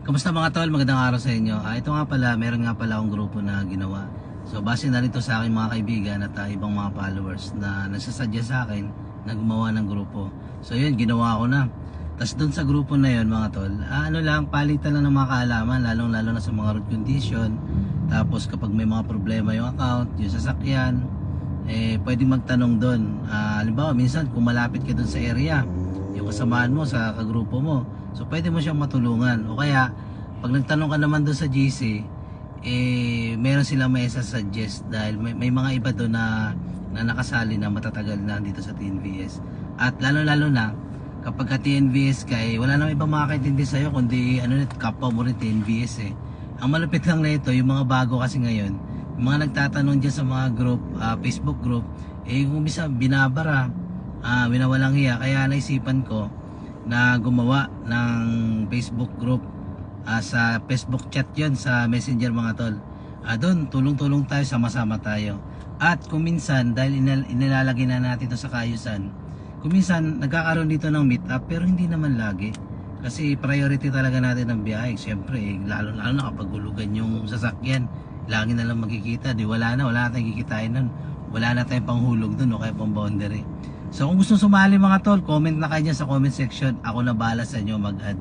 Kamusta mga tol? Magandang araw sa inyo. Ito nga pala, meron nga pala akong grupo na ginawa. So base na rito sa aking mga kaibigan at ibang mga followers na nagsasadya sa akin na gumawa ng grupo. So yun, ginawa ko na. Tapos dun sa grupo na yun mga tol, ano lang, palitan lang ng mga kaalaman, lalong lalo na sa mga road condition. Tapos kapag may mga problema yung account, yung sasakyan, pwedeng magtanong dun. Halimbawa, minsan kung malapit ka dun sa area, yung kasamaan mo sa kagrupo mo, so pwede mo siyang matulungan. O kaya pag nagtanong ka naman doon sa GC, meron silang may suggest dahil may mga iba doon na nakasali na matatagal na dito sa TNVS. At lalo na kapag ka TNVS ka, wala namang ibang makakaintindi sa'yo kundi kapwa mo rin TNVS Ang malupit lang na ito, yung mga bago kasi ngayon, yung mga nagtatanong dyan sa mga group, Facebook group, yung umisa binabara, winawalang hiya. Kaya naisipan ko na gumawa ng Facebook group, sa Facebook chat yon, sa Messenger mga tol. Doon tulong-tulong tayo, sama-sama tayo. At kung minsan dahil inilalagay na natin ito sa kaayusan, kung minsan nagkakaroon dito ng meet up, pero hindi naman lagi. Kasi priority talaga natin ang biyahe. Siyempre, lalo na kapag hulugan yung sasakyan, lagi na lang magkikita. Wala na tayong kikitain nun. Wala na tayong panghulog dun o kaya pang boundary. So kung gusto sumali mga tol, comment na kayo dyan sa comment section. Ako na bahala sa inyo mag-add.